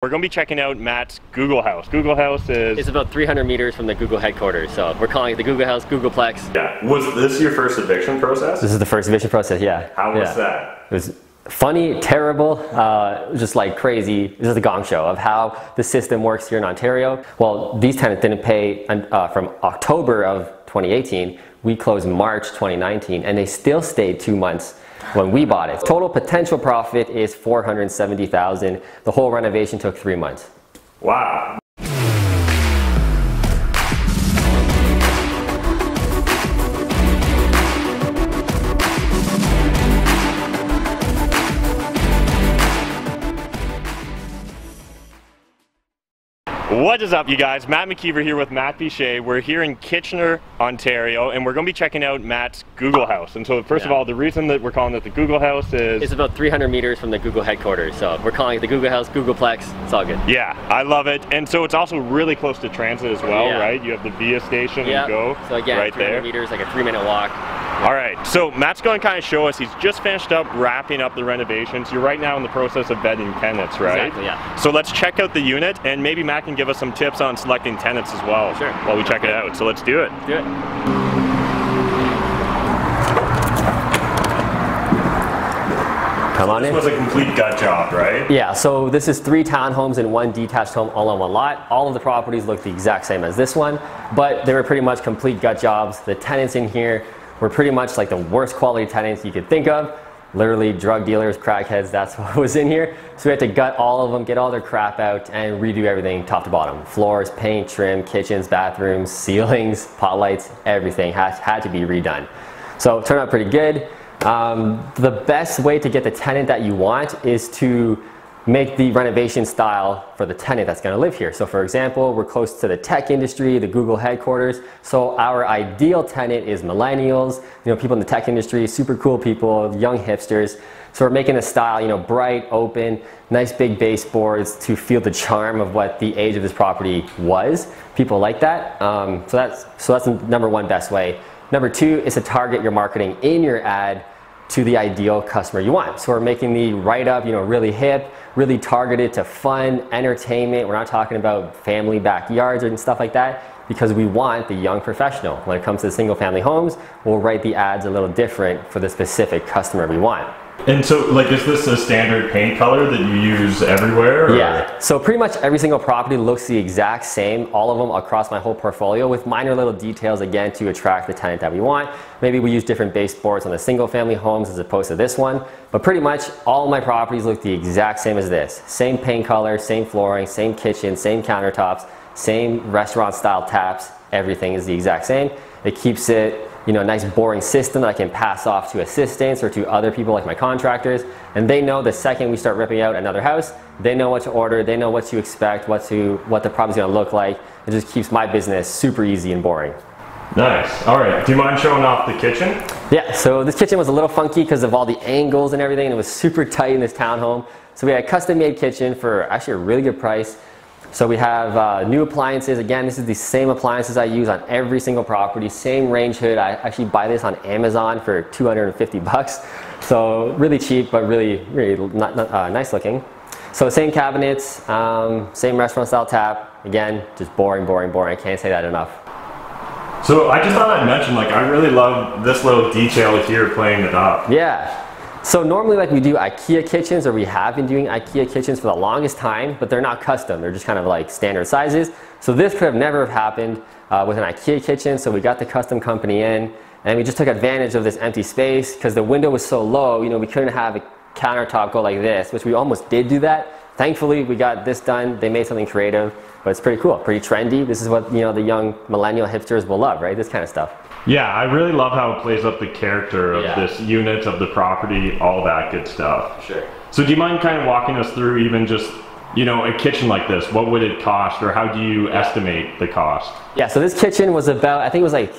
We're going to be checking out Matt's Google house. Google house is... It's about 300 meters from the Google headquarters, so we're calling it the Google house, Googleplex. Yeah. Was this your first eviction process? This is the first eviction process, yeah. How was that? It was funny, terrible, just like crazy. This is a gong show of how the system works here in Ontario. Well, these tenants didn't pay from October of 2018. We closed March 2019, and they still stayed 2 months when we bought it. Total potential profit is $470,000. The whole renovation took 3 months. Wow. What is up, you guys? Matt McKeever here with Matt Piche. We're here in Kitchener, Ontario, and we're going to be checking out Matt's Google house. And so first of all, the reason that we're calling it the Google house is... It's about 300 meters from the Google headquarters, so we're calling it the Google house, Googleplex. It's all good. Yeah, I love it. And so it's also really close to transit as well, right? You have the VIA station and go so again, right 300 there. meters, like a 3-minute walk. All right, so Matt's going to kind of show us, he's just finished up wrapping up the renovations. You're right now in the process of vetting tenants, right? Exactly, yeah. So let's check out the unit, and maybe Matt can give us some tips on selecting tenants as well. Sure. While we check it out. So let's do it. Do it. Come on in. This was a complete gut job, right? Yeah, so this is 3 townhomes and 1 detached home all on one lot. All of the properties look the exact same as this one, but they were pretty much complete gut jobs. The tenants in here were pretty much like the worst quality tenants you could think of. Literally drug dealers, crackheads, that's what was in here. So we had to gut all of them, get all their crap out, and redo everything top to bottom. Floors, paint, trim, kitchens, bathrooms, ceilings, pot lights, everything had to be redone. So it turned out pretty good. The best way to get the tenant that you want is to make the renovation style for the tenant that's going to live here. So for example, we're close to the tech industry, the Google headquarters. So our ideal tenant is millennials, people in the tech industry, super cool people, young hipsters. So we're making a style, bright, open, nice big baseboards to feel the charm of what the age of this property was. People like that. So that's the number 1 best way. Number 2 is to target your marketing in your ad to the ideal customer you want. So we're making the write-up, really hip, really targeted to fun, entertainment. We're not talking about family backyards and stuff like that, because we want the young professional. When it comes to single family homes, we'll write the ads a little different for the specific customer we want. And so, is this a standard paint color that you use everywhere? Or? Yeah, so pretty much every single property looks the exact same, all of them across my whole portfolio, with minor little details, again, to attract the tenant that we want. Maybe we use different baseboards on the single family homes as opposed to this one, but pretty much all of my properties look the exact same as this. Same paint color, same flooring, same kitchen, same countertops, same restaurant style taps, everything is the exact same. It keeps it a nice boring system that I can pass off to assistants or to other people like my contractors, and they know the second we start ripping out another house, they know what to order, they know what to expect, what the property's going to look like. It just keeps my business super easy and boring. Nice. All right, do you mind showing off the kitchen? Yeah, so this kitchen was a little funky because of all the angles and everything, and it was super tight in this townhome. So we had a custom made kitchen for actually a really good price. So we have new appliances. Again, this is the same appliances I use on every single property. Same range hood. I actually buy this on Amazon for 250 bucks. So really cheap, but really nice looking. So same cabinets, same restaurant style tap. Again, just boring, boring, boring. I can't say that enough. So I just thought I'd mention, I really love this little detail here playing it up. Yeah. So normally we do IKEA kitchens, or we have been doing IKEA kitchens for the longest time, but they're not custom. They're just kind of like standard sizes. So this could have never happened with an IKEA kitchen. So we got the custom company in, and we just took advantage of this empty space because the window was so low, we couldn't have a countertop go like this, which we almost did do that. Thankfully, we got this done. They made something creative, but it's pretty cool, pretty trendy. This is what the young millennial hipsters will love, right? This kind of stuff. Yeah, I really love how it plays up the character of this unit, of the property, all that good stuff. Sure. So do you mind kind of walking us through even just, a kitchen like this? What would it cost, or how do you estimate the cost? Yeah, so this kitchen was about, I think it was like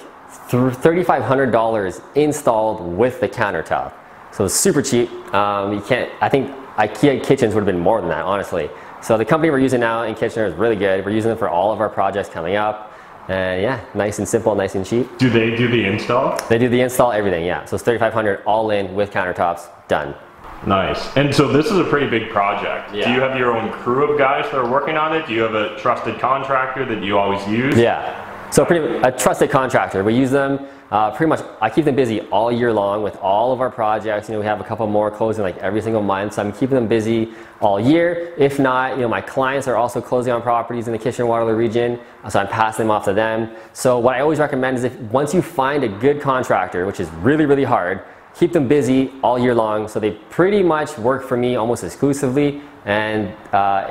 $3,500 installed with the countertop. So it's super cheap. I think IKEA kitchens would have been more than that, honestly. So the company we're using now in Kitchener is really good. We're using it for all of our projects coming up. And yeah, nice and simple, nice and cheap. Do they do the install? They do the install, everything, yeah. So it's $3,500 all in with countertops, done. Nice. And so this is a pretty big project. Yeah. Do you have your own crew of guys that are working on it? Do you have a trusted contractor that you always use? Yeah. So a trusted contractor. We use them pretty much. I keep them busy all year long with all of our projects. You know, we have a couple more closing like every single month, so I'm keeping them busy all year. If not, you know, my clients are also closing on properties in the Kitchener-Waterloo region, so I'm passing them off to them. So what I always recommend is, if once you find a good contractor, which is really, really hard, keep them busy all year long. So they pretty much work for me almost exclusively, and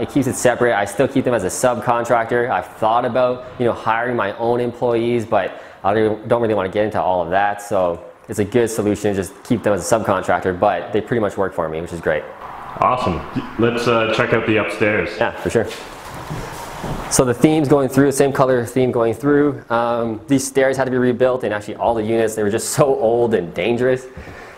it keeps it separate. I still keep them as a subcontractor. I've thought about, you know, hiring my own employees, but I don't really want to get into all of that. So it's a good solution, just keep them as a subcontractor, but they pretty much work for me, which is great. Awesome. Let's check out the upstairs. Yeah, for sure. So the theme's going through, the same color theme going through. These stairs had to be rebuilt, and actually all the units, they were just so old and dangerous.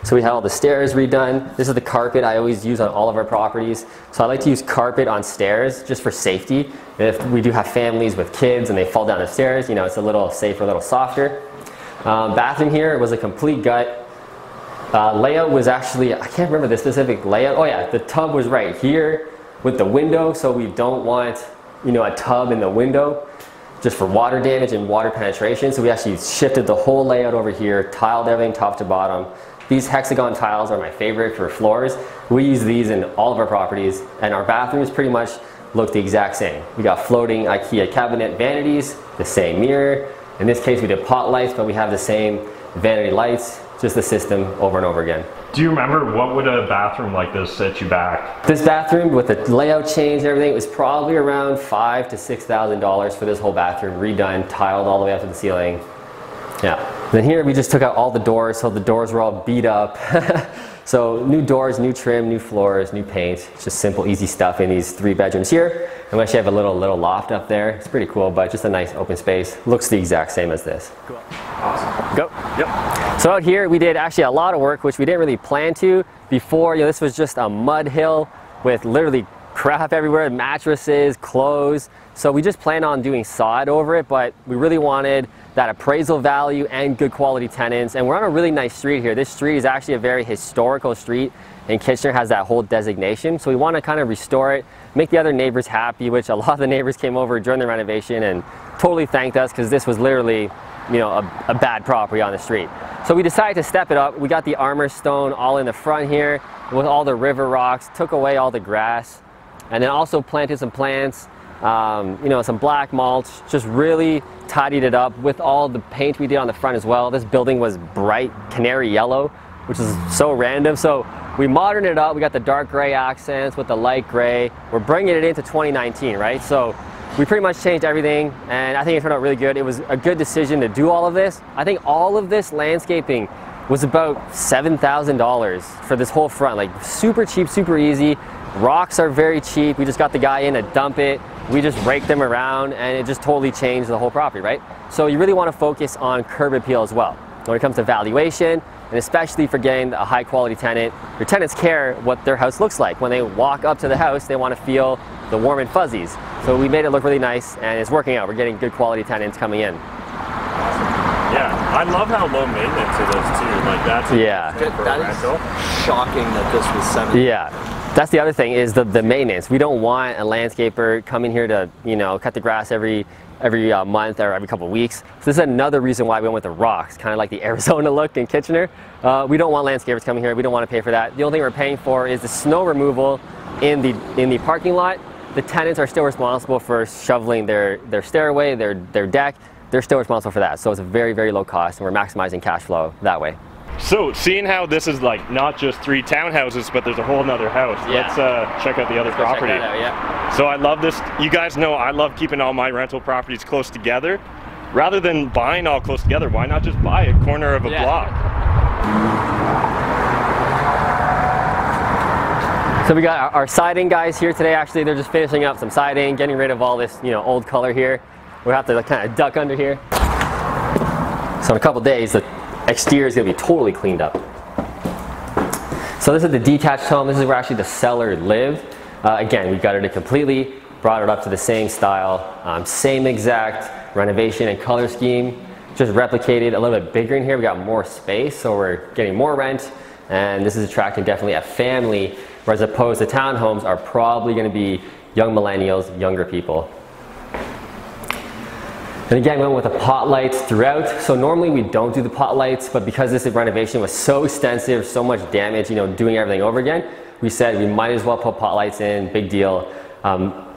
So we had all the stairs redone. This is the carpet I always use on all of our properties. So I like to use carpet on stairs just for safety. If we do have families with kids and they fall down the stairs, you know, it's a little safer, a little softer. Bathroom here was a complete gut. Layout was actually, I can't remember the specific layout. Oh yeah, the tub was right here with the window, so we don't want, you know, a tub in the window just for water damage and water penetration. So we actually shifted the whole layout over here, tiled everything top to bottom. These hexagon tiles are my favorite for floors. We use these in all of our properties, and our bathrooms pretty much look the exact same. We got floating IKEA cabinet vanities, the same mirror. In this case we did pot lights, but we have the same vanity lights, just the system over and over again. Do you remember what would a bathroom like this set you back? This bathroom with the layout change and everything, it was probably around $5,000 to $6,000 for this whole bathroom, redone, tiled all the way up to the ceiling. Yeah. Then here we just took out all the doors, so the doors were all beat up. So new doors, new trim, new floors, new paint. It's just simple, easy stuff in these 3 bedrooms here. And we actually have a little loft up there. It's pretty cool, but just a nice open space. Looks the exact same as this. Cool. Awesome. Go. Yep. So out here we did actually a lot of work, which we didn't really plan to before. You know, this was just a mud hill with literally crap everywhere, mattresses, clothes. So we just planned on doing sod over it, but we really wanted that appraisal value and good quality tenants. And we're on a really nice street here. This street is actually a very historical street, and Kitchener has that whole designation. So we want to kind of restore it, make the other neighbors happy, which a lot of the neighbors came over during the renovation and totally thanked us, because this was literally, you know, a bad property on the street. So we decided to step it up. We got the armor stone all in the front here with all the river rocks, took away all the grass, and then also planted some plants, you know, some black mulch, just really tidied it up with all the paint we did on the front as well. This building was bright canary yellow, which is so random. So we moderned it up. We got the dark gray accents with the light gray. We're bringing it into 2019, right? So we pretty much changed everything, and I think it turned out really good. It was a good decision to do all of this. I think all of this landscaping was about $7,000 for this whole front, like super cheap, super easy. Rocks are very cheap. We just got the guy in to dump it. We just raked them around, and it just totally changed the whole property, right? So you really want to focus on curb appeal as well. When it comes to valuation, and especially for getting a high quality tenant, your tenants care what their house looks like. When they walk up to the house, they want to feel the warm and fuzzies. So we made it look really nice, and it's working out. We're getting good quality tenants coming in. Yeah, I love how low maintenance it is too. Like that's that is shocking that this was 70. Yeah. That's the other thing, is the maintenance. We don't want a landscaper coming here to, you know, cut the grass every month or every couple of weeks. So this is another reason why we went with the rocks, kind of like the Arizona look in Kitchener. We don't want landscapers coming here. We don't want to pay for that. The only thing we're paying for is the snow removal in the parking lot. The tenants are still responsible for shoveling their stairway, their deck. They're still responsible for that. So it's a very, very low cost, and we're maximizing cash flow that way. So, seeing how this is like not just 3 townhouses, but there's a whole nother house. Yeah. Let's check out the other property. Check that out, yeah. So I love this. You guys know I love keeping all my rental properties close together. Rather than buying all close together, why not just buy a corner of a block? So we got our siding guys here today. Actually, they're just finishing up some siding, getting rid of all this, you know, old color here. We'll have to like, kind of duck under here. So in a couple days, the exterior is going to be totally cleaned up. So this is the detached home. This is where actually the seller lived. Again, we gutted it completely, brought it up to the same style, same exact renovation and color scheme, just replicated a little bit bigger in here. We got more space, so we're getting more rent and this is attracting definitely a family, whereas opposed to townhomes are probably going to be young millennials, younger people. And again, we went with the pot lights throughout. So normally we don't do the pot lights, but because this renovation was so extensive, so much damage, you know, doing everything over again, we said we might as well put pot lights in, big deal.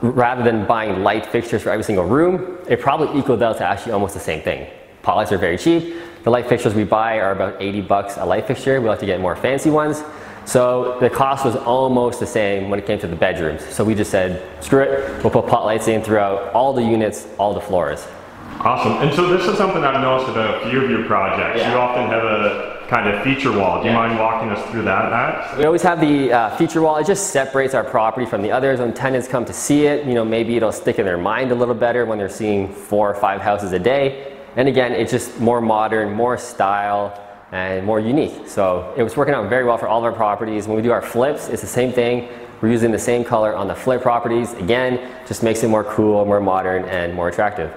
Rather than buying light fixtures for every single room, it probably equaled out to actually almost the same thing. Pot lights are very cheap. The light fixtures we buy are about 80 bucks a light fixture. We like to get more fancy ones. So the cost was almost the same when it came to the bedrooms. So we just said, screw it, we'll put pot lights in throughout all the units, all the floors. Awesome. And so this is something I've noticed about a few of your projects. You often have a kind of feature wall. Do you mind walking us through that, Matt? We always have the feature wall. It just separates our property from the others. When tenants come to see it, you know, maybe it'll stick in their mind a little better when they're seeing 4 or 5 houses a day. And again, it's just more modern, more style, and more unique. So it was working out very well for all of our properties. When we do our flips, it's the same thing. We're using the same color on the flip properties. Again, just makes it more cool, more modern, and more attractive.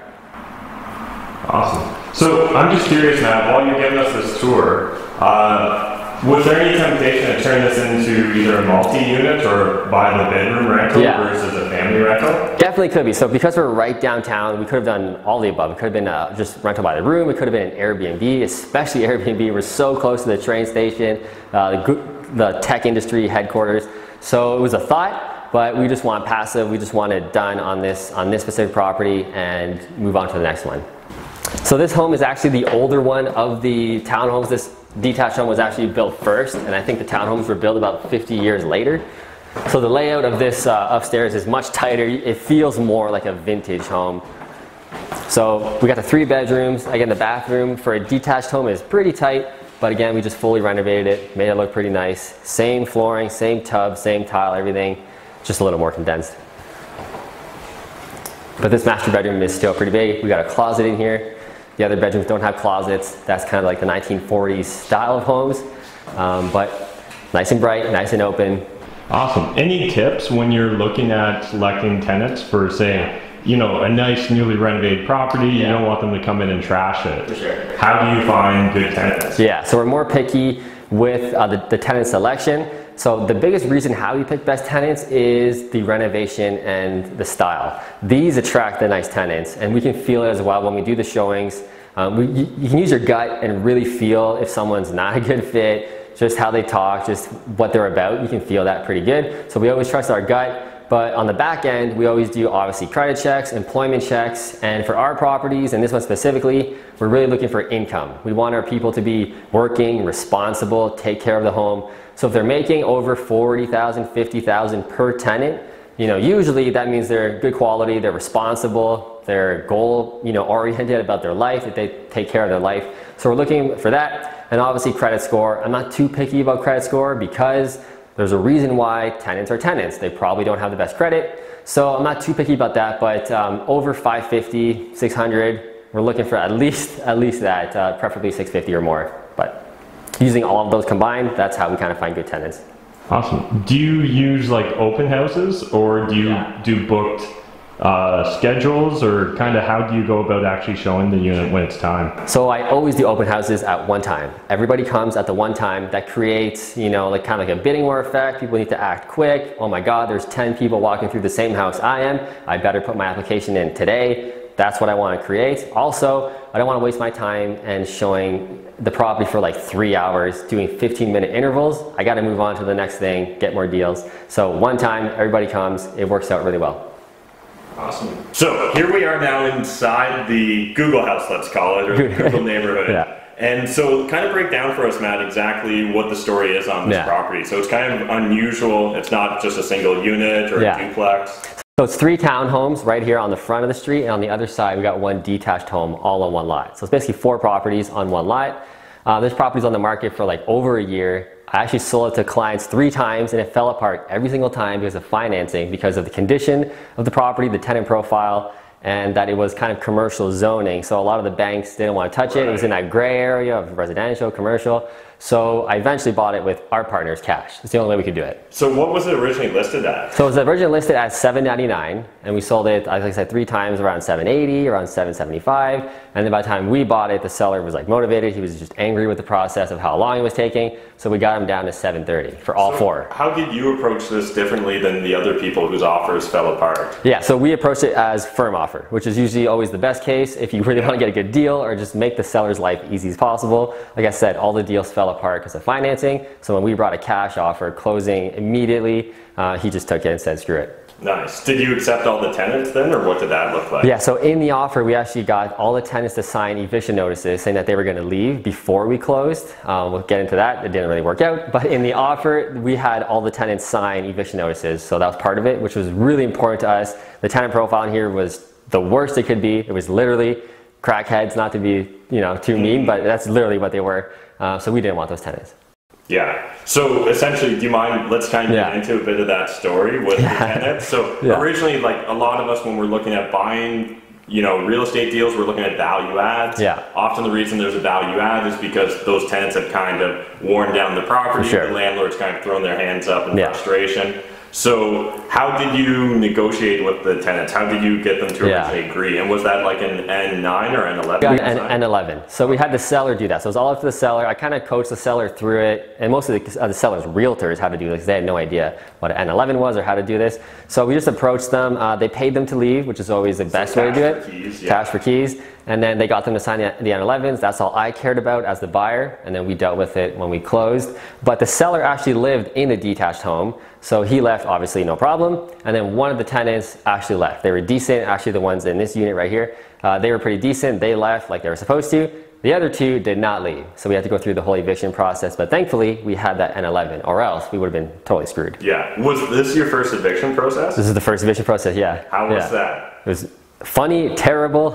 Awesome. So I'm just curious, Matt, while you're giving us this tour, was there any temptation to turn this into either a multi-unit or buy the bedroom rental versus a family rental? Definitely could be. So because we're right downtown, we could have done all the above. It could have been just rental by the room. It could have been an Airbnb, especially Airbnb. We're so close to the train station, the tech industry headquarters. So it was a thought, but we just want passive. We just want it done on this specific property and move on to the next one. So this home is actually the older one of the townhomes. This detached home was actually built first, and I think the townhomes were built about 50 years later. So the layout of this upstairs is much tighter. It feels more like a vintage home. So we got the 3 bedrooms. Again, the bathroom for a detached home is pretty tight, but again, we just fully renovated it, made it look pretty nice. Same flooring, same tub, same tile, everything, just a little more condensed. But this master bedroom is still pretty big. We got a closet in here. The other bedrooms don't have closets. That's kind of like the 1940s style of homes, but nice and bright, nice and open. Awesome. Any tips when you're looking at selecting tenants for, say, you know, a nice newly renovated property? You don't want them to come in and trash it. For sure. How do you find good tenants? Yeah, so we're more picky with the tenant selection. So the biggest reason how we pick best tenants is the renovation and the style. These attract the nice tenants, and we can feel it as well when we do the showings. You can use your gut and really feel if someone's not a good fit, just how they talk, just what they're about. You can feel that pretty good. So we always trust our gut, but on the back end, we always do obviously credit checks, employment checks, and for our properties, and this one specifically, we're really looking for income. We want our people to be working, responsible, take care of the home. So if they're making over $40,000, $50,000 per tenant, you know, usually that means they're good quality, they're responsible, they're goal, you know, oriented about their life, that they take care of their life. So we're looking for that, and obviously credit score. I'm not too picky about credit score because there's a reason why tenants are tenants. They probably don't have the best credit, so I'm not too picky about that. But over 550, 600, we're looking for at least that, preferably 650 or more. But using all of those combined, that's how we kind of find good tenants. Awesome. Do you use like open houses, or do you do booked schedules, or kind of how do you go about actually showing the unit when it's time? So I always do open houses at one time. Everybody comes at the one time. That creates, you know, like kind of like a bidding war effect. People need to act quick. Oh my God, there's 10 people walking through the same house I am. I better put my application in today. That's what I want to create. Also, I don't want to waste my time and showing the property for like 3 hours, doing 15-minute intervals. I got to move on to the next thing, get more deals. So one time, everybody comes. It works out really well. Awesome. So here we are now inside the Google house, let's call it, or the Google neighborhood. And so kind of break down for us, Matt, exactly what the story is on this property. So it's kind of unusual. It's not just a single unit or a duplex. So it's 3 townhomes right here on the front of the street, and on the other side we got 1 detached home all on one lot. So it's basically 4 properties on one lot. This property's on the market for like over a year. I actually sold it to clients 3 times, and it fell apart every single time because of financing, because of the condition of the property, the tenant profile, and that it was kind of commercial zoning. So a lot of the banks didn't want to touch it. It was in that gray area of residential, commercial. So I eventually bought it with our partner's cash. It's the only way we could do it. So what was it originally listed at? So it was originally listed at $799, and we sold it, like I said, 3 times around $780, around $775. And then by the time we bought it, the seller was like motivated. He was just angry with the process of how long it was taking. So we got him down to $730 for all 4. How did you approach this differently than the other people whose offers fell apart? Yeah, so we approached it as firm offer, which is usually always the best case if you really want to get a good deal or just make the seller's life easy as possible. Like I said, all the deals fell apart because of financing. So when we brought a cash offer, closing immediately, he just took it and said, screw it. Nice. Did you accept all the tenants then, or what did that look like? Yeah, so in the offer, we actually got all the tenants to sign eviction notices saying that they were going to leave before we closed. We'll get into that. It didn't really work out. But in the offer, we had all the tenants sign eviction notices. So that was part of it, which was really important to us. The tenant profile in here was the worst it could be. It was literally crackheads, not to be too mean, but that's literally what they were. So we didn't want those tenants. Yeah. So essentially, do you mind, let's kind of get into a bit of that story with the tenants. So originally, like a lot of us, when we're looking at buying, real estate deals, we're looking at value adds. Yeah. Often the reason there's a value add is because those tenants have kind of worn down the property. Sure. The landlord's kind of thrown their hands up in frustration. So how did you negotiate with the tenants? How did you get them to originally agree? And was that like an N9 or N11? N11. So we had the seller do that. So it was all up to the seller. I kind of coached the seller through it. And most of the seller's realtors how to do this. They had no idea what an N11 was or how to do this. So we just approached them. They paid them to leave, which is always the best way to do it. Keys, cash for keys. And then they got them to sign the N11s. That's all I cared about as the buyer. And then we dealt with it when we closed. But the seller actually lived in a detached home. So he left, obviously, no problem. And then one of the tenants actually left. They were decent. Actually, the ones in this unit right here, they were pretty decent. They left like they were supposed to. The other 2 did not leave. So we had to go through the whole eviction process. But thankfully, we had that N11, or else we would have been totally screwed. Yeah. Was this your first eviction process? This is the first eviction process, yeah. How was that? It was funny, terrible,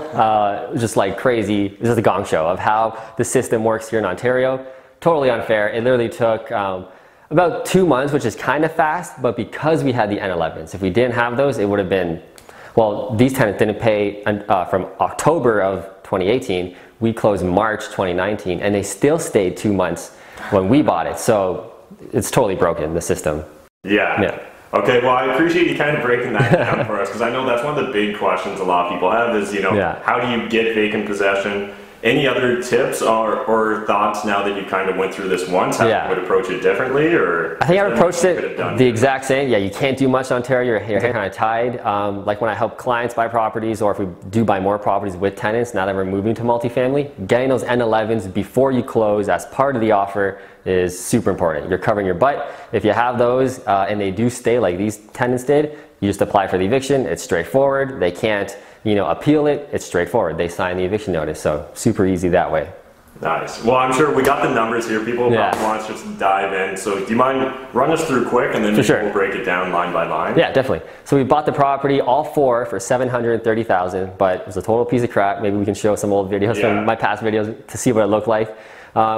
just like crazy. This is the gong show of how the system works here in Ontario. Totally unfair. It literally took about 2 months, which is kind of fast, but because we had the N11s, if we didn't have those, it would have been, well, these tenants didn't pay from October of 2018. We closed March 2019, and they still stayed 2 months when we bought it. So it's totally broken, the system. Yeah. Okay, well, I appreciate you kind of breaking that down for us, because I know that's one of the big questions a lot of people have is, how do you get vacant possession? Any other tips or thoughts now that you kind of went through this once? How you would approach it differently? Or I think I approached it the exact same. Yeah, you can't do much in Ontario. Your hands kind of tied. Like when I help clients buy properties, or if we do buy more properties with tenants, now that we're moving to multifamily, getting those N11s before you close as part of the offer is super important. You're covering your butt. If you have those and they do stay like these tenants did, you just apply for the eviction. It's straightforward. They can't appeal it. It's straightforward. They sign the eviction notice. So super easy that way. Nice. Well, I'm sure we got the numbers here. People want us just to dive in. So do you mind run us through quick, and then we'll break it down line by line? Yeah, definitely. So we bought the property, all 4 for $730,000, but it was a total piece of crap. Maybe we can show some old videos from my past videos to see what it looked like.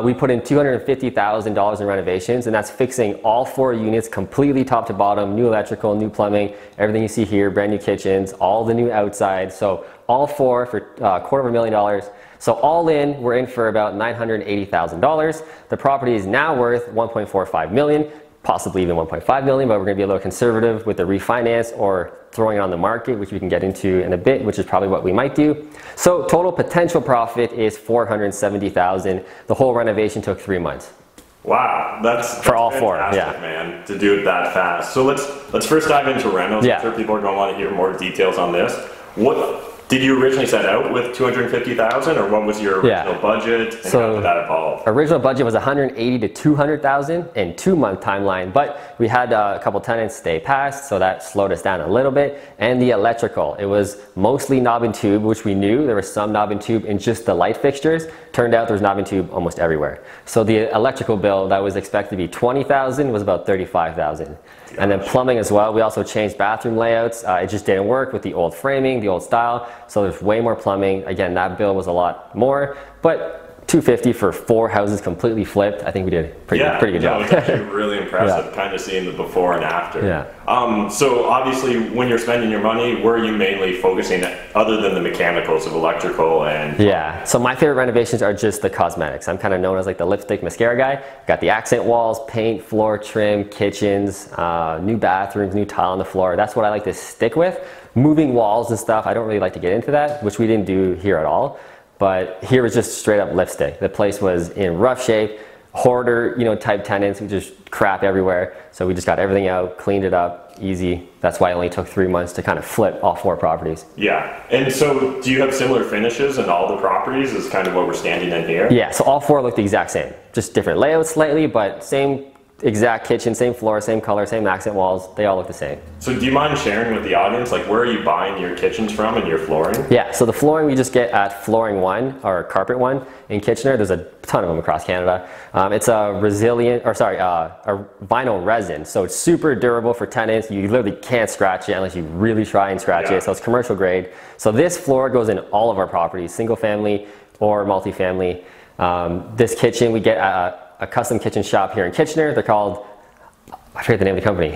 We put in $250,000 in renovations, and that's fixing all 4 units completely top to bottom, new electrical, new plumbing, everything you see here, brand new kitchens, all the new outside. So all 4 for $250,000. So all in, we're in for about $980,000. The property is now worth $1.45 million, possibly even $1.5 million, but we're going to be a little conservative with the refinance or throwing it on the market, which we can get into in a bit, which is probably what we might do. So total potential profit is $470,000. The whole renovation took 3 months. Wow, that's for all 4, man, to do it that fast. So let's first dive into renos. I'm sure people are going to want to hear more details on this. What did you originally set out with $250,000, or what was your original budget, and how did that evolve? Original budget was $180,000 to $200,000 in 2-month timeline, but we had a couple tenants stay past, so that slowed us down a little bit. And the electrical, it was mostly knob and tube, which we knew there was some knob and tube in just the light fixtures. Turned out there's knob and tube almost everywhere. So the electrical bill that was expected to be $20,000 was about $35,000. And then plumbing as well. We also changed bathroom layouts. It just didn't work with the old framing, the old style. So there's way more plumbing. Again, that bill was a lot more, but 250 for 4 houses completely flipped. I think we did a pretty good job. It's actually really impressive, kind of seeing the before and after. So obviously, when you're spending your money, where are you mainly focusing, other than the mechanicals of electrical and? So my favorite renovations are just the cosmetics. I'm kind of known as like the lipstick mascara guy. Got the accent walls, paint, floor trim, kitchens, new bathrooms, new tile on the floor. That's what I like to stick with. Moving walls and stuff, I don't really like to get into that, which we didn't do here at all. But here was just straight up lipstick. The place was in rough shape, hoarder, type tenants, who just crap everywhere. So we just got everything out, cleaned it up, easy. That's why it only took 3 months to kind of flip all 4 properties. Yeah, and so do you have similar finishes in all the properties is kind of what we're standing in here? Yeah, so all 4 look the exact same. Just different layouts slightly, but same exact kitchen, same floor, same color, same accent walls. They all look the same. So do you mind sharing with the audience, like, where are you buying your kitchens from and your flooring? Yeah, so the flooring we just get at Flooring One, or Carpet One in Kitchener. There's a ton of them across Canada. It's a vinyl resin, so it's super durable for tenants. You literally can't scratch it unless you really try and scratch it. So it's commercial grade. So this floor goes in all of our properties, single family or multifamily. This kitchen we get a custom kitchen shop here in Kitchener. They're called, I forget the name of the company.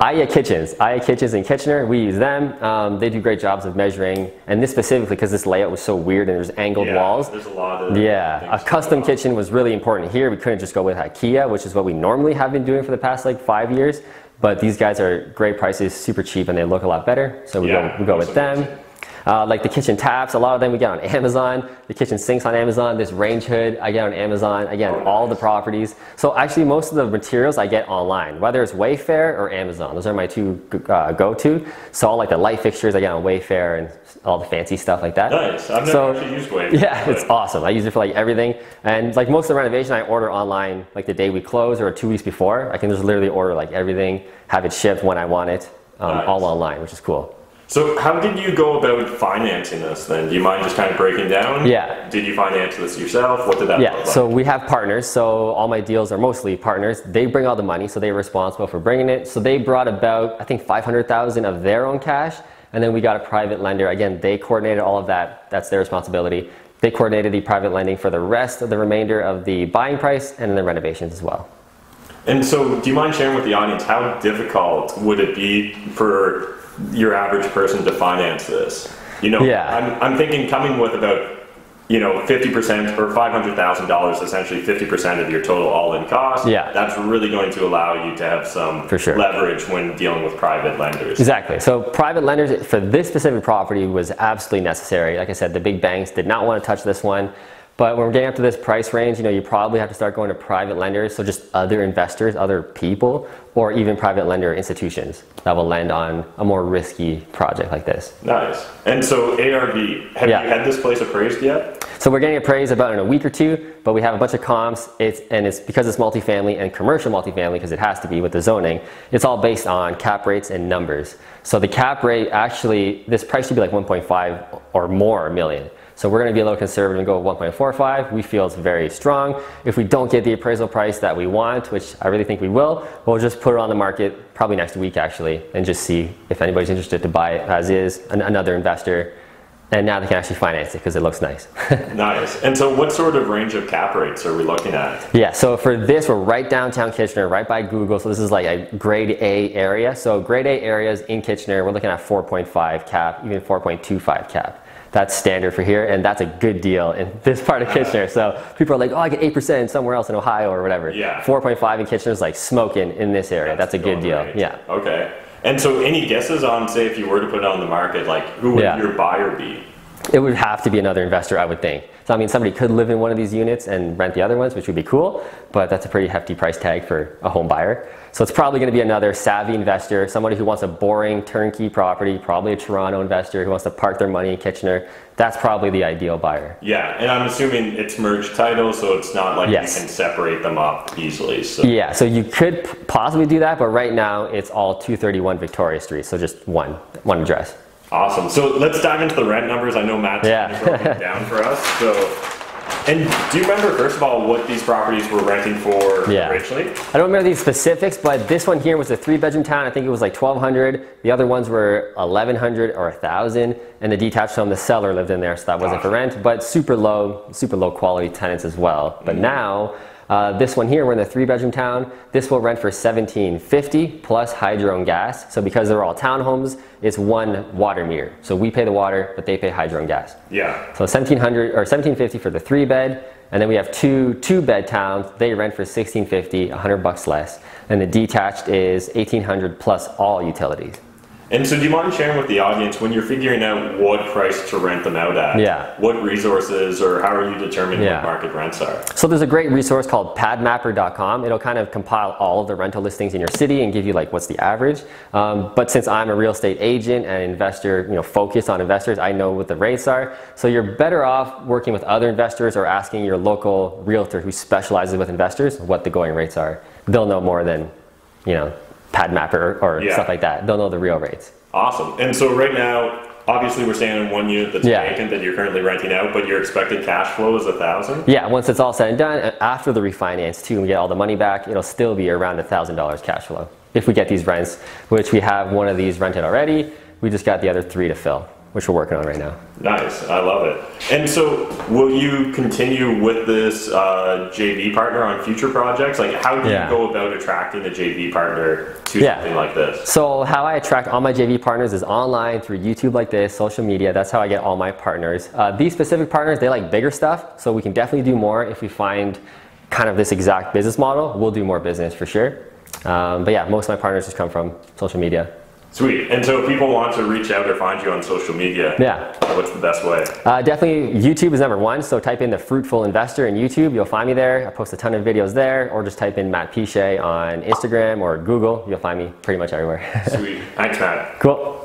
Aya Kitchens. Aya Kitchens in Kitchener. We use them. They do great jobs of measuring. And this specifically, because this layout was so weird and there's angled walls. There's a lot of a custom kitchen was really important here. We couldn't just go with IKEA, which is what we normally have been doing for the past like 5 years. But these guys are great prices, super cheap, and they look a lot better. So we go with them. Like the kitchen taps, a lot of them we get on Amazon. The kitchen sinks on Amazon. This range hood I get on Amazon. Again, all the properties. So actually most of the materials I get online, whether it's Wayfair or Amazon. Those are my 2 go-to. So all like the light fixtures I get on Wayfair and all the fancy stuff like that. Nice. I've never actually used Wayfair. Yeah, it's awesome. I use it for like everything. And like most of the renovation I order online like the day we close or 2 weeks before. I can just literally order like everything, have it shipped when I want it, all online, which is cool. So how did you go about financing this then? Do you mind just kind of breaking down? Yeah. Did you finance this yourself? What did that look like? So we have partners. So all my deals are mostly partners. They bring all the money, so they're responsible for bringing it. So they brought about, I think, $500,000 of their own cash. And then we got a private lender. Again, they coordinated all of that. That's their responsibility. They coordinated the private lending for the rest of the remainder of the buying price and the renovations as well. And so do you mind sharing with the audience, how difficult would it be for your average person to finance this? I'm thinking coming with about 50% or $500,000, essentially 50% of your total all-in cost. That's really going to allow you to have some leverage when dealing with private lenders. Exactly. So private lenders for this specific property was absolutely necessary. Like I said, the big banks did not want to touch this one. But when we're getting up to this price range, you probably have to start going to private lenders, so just other investors, other people, or even private lender institutions that will lend on a more risky project like this. Nice. And so ARV, have you had this place appraised yet? So we're getting appraised about in a week or 2, but we have a bunch of comps. It's because it's multifamily and commercial multifamily, because it has to be with the zoning. It's all based on cap rates and numbers. So the cap rate, actually, this price should be like 1.5 or more million. So we're going to be a little conservative and go with 1.45. We feel it's very strong. If we don't get the appraisal price that we want, which I really think we will, we'll just put it on the market probably next week actually, and just see if anybody's interested to buy it as is, another investor. And now they can actually finance it because it looks nice. Nice. And so what sort of range of cap rates are we looking at? Yeah, so for this, we're right downtown Kitchener, right by Google. So this is like a grade A area. So grade A areas in Kitchener, we're looking at 4.5 cap, even 4.25 cap. That's standard for here, and that's a good deal in this part of Kitchener. So people are like, oh, I get 8% somewhere else in Ohio or whatever. 4.5 in Kitchener is like smoking in this area. That's a good deal. Right. Yeah. Okay. And so any guesses on, say, if you were to put it on the market, like who would your buyer be? It would have to be another investor, I would think. So I mean, somebody could live in one of these units and rent the other ones, which would be cool, but that's a pretty hefty price tag for a home buyer. So it's probably going to be another savvy investor, somebody who wants a boring turnkey property, probably a Toronto investor who wants to park their money in Kitchener. That's probably the ideal buyer. Yeah, and I'm assuming it's merged title, so it's not like you can separate them up easily. So. Yeah, so you could possibly do that, but right now it's all 231 Victoria Street, so just one address. Awesome. So let's dive into the rent numbers. I know Matt's broken it down for us. So And do you remember, first of all, what these properties were renting for originally? I don't remember these specifics, but this one here was a 3-bedroom town. I think it was like $1,200. The other ones were $1,100 or $1,000. And the detached home, the seller lived in there, so that wasn't for rent. But super low quality tenants as well. But now, this one here, we're in the 3-bedroom town. This will rent for $1,750 plus hydro and gas. So because they're all townhomes, it's one water meter. So we pay the water, but they pay hydro and gas. Yeah. So $1,700 or $1,750 for the 3-bed, and then we have two 2-bed towns. They rent for $1,650, $100 less, and the detached is $1,800 plus all utilities. And so do you mind sharing with the audience, when you're figuring out what price to rent them out at, what resources or how are you determining what market rents are? So there's a great resource called padmapper.com. It'll kind of compile all of the rental listings in your city and give you like what's the average. But since I'm a real estate agent and investor, focused on investors, I know what the rates are. So you're better off working with other investors or asking your local realtor who specializes with investors what the going rates are. They'll know more than, PadMapper or stuff like that. They'll know the real rates. Awesome. And so right now, obviously we're staying in one unit that's vacant that you're currently renting out, but your expected cash flow is $1,000? Yeah, once it's all said and done, after the refinance too, and we get all the money back, it'll still be around $1,000 cash flow. If we get these rents, which we have one of these rented already, we just got the other 3 to fill, which we're working on right now. Nice, I love it. And so will you continue with this JV partner on future projects? Like how do you go about attracting a JV partner to something like this? So how I attract all my JV partners is online through YouTube like this, social media. That's how I get all my partners. These specific partners, they like bigger stuff, so we can definitely do more if we find kind of this exact business model. We'll do more business for sure. But yeah, most of my partners just come from social media. Sweet. And so if people want to reach out or find you on social media, what's the best way? Definitely YouTube is #1. So type in the Fruitful Investor in YouTube. You'll find me there. I post a ton of videos there. Or just type in Matt Piche on Instagram or Google. You'll find me pretty much everywhere. Sweet. Thanks, Matt. Cool.